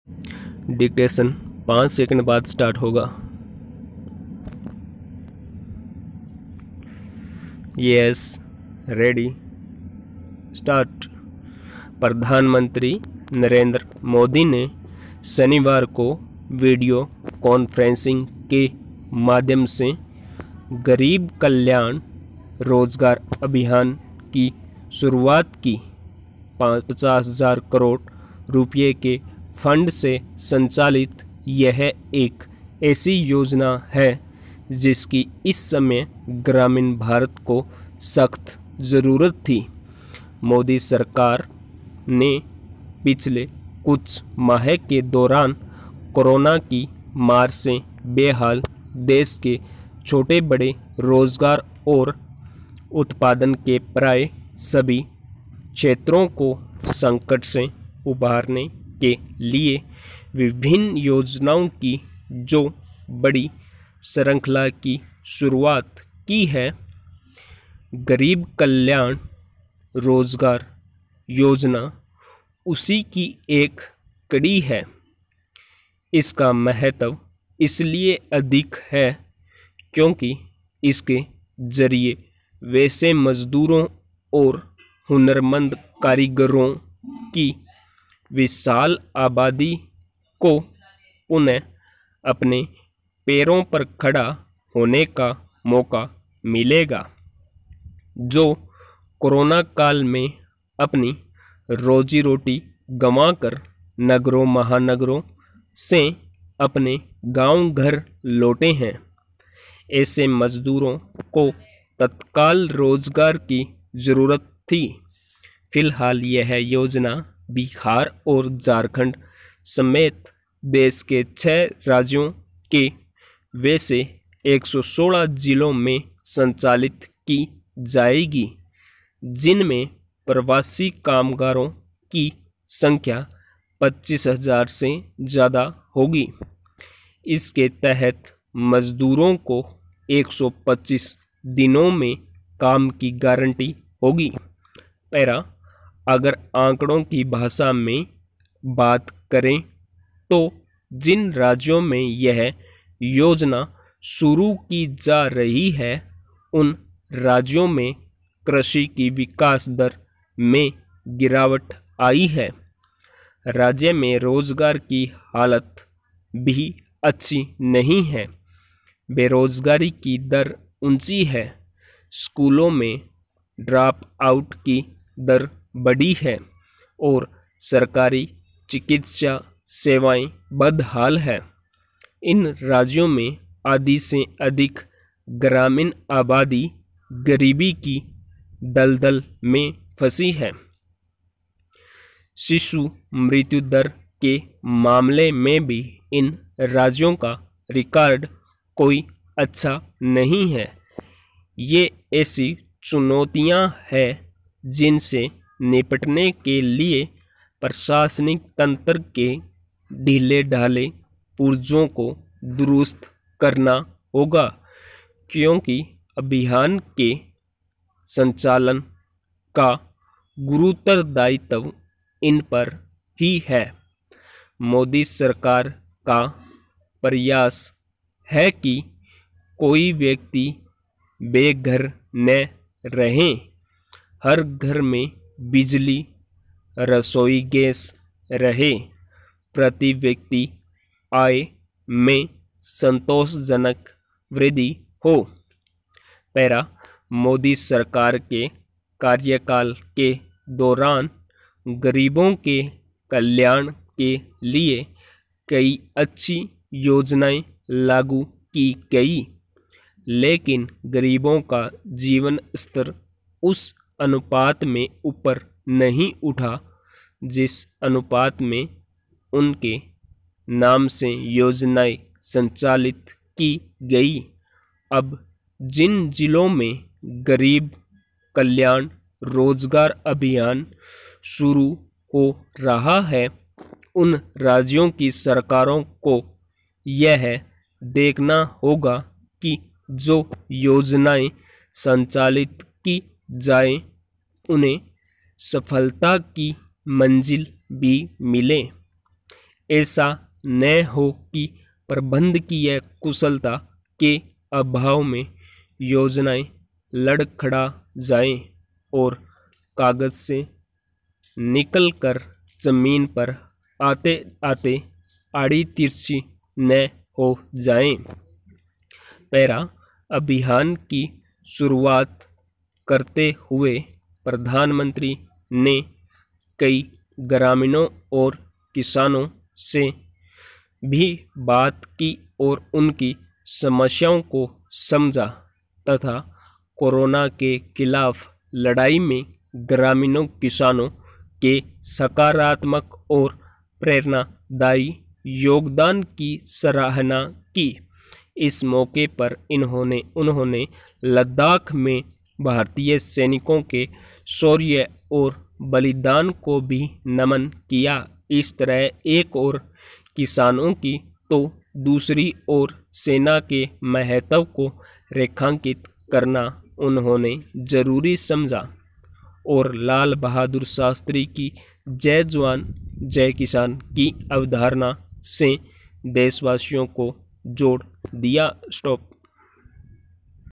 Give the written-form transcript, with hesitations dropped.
Dictation 5 second बाद start होगा। Yes, ready, start. प्रधानमंत्री नरेंद्र मोदी ने शनिवार को वीडियो कॉन्फ्रेंसिंग के माध्यम से गरीब कल्याण रोजगार अभियान की शुरुआत की। 50,000 करोड़ रुपये के फंड से संचालित यह एक ऐसी योजना है जिसकी इस समय ग्रामीण भारत को सख्त ज़रूरत थी। मोदी सरकार ने पिछले कुछ माह के दौरान कोरोना की मार से बेहाल देश के छोटे बड़े रोजगार और उत्पादन के प्राय सभी क्षेत्रों को संकट से उबारने के लिए विभिन्न योजनाओं की जो बड़ी श्रृंखला की शुरुआत की है। गरीब कल्याण रोजगार योजना उसी की एक कड़ी है। इसका महत्व इसलिए अधिक है क्योंकि इसके जरिए वैसे मजदूरों और हुनरमंद कारीगरों की विशाल आबादी को पुनः अपने पैरों पर खड़ा होने का मौका मिलेगा, जो कोरोना काल में अपनी रोजी रोटी गंवाकर नगरों महानगरों से अपने गांव घर लौटे हैं। ऐसे मजदूरों को तत्काल रोजगार की ज़रूरत थी। फिलहाल यह योजना बिहार और झारखंड समेत देश के 6 राज्यों के वैसे 116 जिलों में संचालित की जाएगी, जिनमें प्रवासी कामगारों की संख्या 25,000 से ज़्यादा होगी। इसके तहत मजदूरों को 125 दिनों में काम की गारंटी होगी। पैरा, अगर आंकड़ों की भाषा में बात करें तो जिन राज्यों में यह योजना शुरू की जा रही है, उन राज्यों में कृषि की विकास दर में गिरावट आई है। राज्य में रोजगार की हालत भी अच्छी नहीं है। बेरोजगारी की दर ऊंची है। स्कूलों में ड्रॉप आउट की दर बढ़ी है और सरकारी चिकित्सा सेवाएं बदहाल है। इन राज्यों में आधी से अधिक ग्रामीण आबादी गरीबी की दलदल में फंसी है। शिशु मृत्यु दर के मामले में भी इन राज्यों का रिकॉर्ड कोई अच्छा नहीं है। ये ऐसी चुनौतियां हैं जिनसे निपटने के लिए प्रशासनिक तंत्र के ढीले ढाले पुर्जों को दुरुस्त करना होगा, क्योंकि अभियान के संचालन का गुरुतर दायित्व इन पर ही है। मोदी सरकार का प्रयास है कि कोई व्यक्ति बेघर न रहे। हर घर में बिजली, रसोई गैस रहे, प्रति व्यक्ति आय में संतोषजनक वृद्धि हो। पैरा, मोदी सरकार के कार्यकाल के दौरान गरीबों के कल्याण के लिए कई अच्छी योजनाएं लागू की गई, लेकिन गरीबों का जीवन स्तर उस अनुपात में ऊपर नहीं उठा जिस अनुपात में उनके नाम से योजनाएं संचालित की गई। अब जिन जिलों में गरीब कल्याण रोजगार अभियान शुरू हो रहा है, उन राज्यों की सरकारों को यह देखना होगा कि जो योजनाएं संचालित की जाएं, उन्हें सफलता की मंजिल भी मिले। ऐसा न हो कि प्रबंधकीय कुशलता के अभाव में योजनाएं लड़खड़ा जाएं और कागज से निकलकर जमीन पर आते आते आड़ी तिरछी न हो जाएं। पैरा अभियान की शुरुआत करते हुए प्रधानमंत्री ने कई ग्रामीणों और किसानों से भी बात की और उनकी समस्याओं को समझा तथा कोरोना के खिलाफ लड़ाई में ग्रामीणों किसानों के सकारात्मक और प्रेरणादायी योगदान की सराहना की। इस मौके पर उन्होंने लद्दाख में भारतीय सैनिकों के शौर्य और बलिदान को भी नमन किया। इस तरह एक और किसानों की तो दूसरी ओर सेना के महत्व को रेखांकित करना उन्होंने जरूरी समझा और लाल बहादुर शास्त्री की जय जवान जय किसान की अवधारणा से देशवासियों को जोड़ दिया। स्टॉप।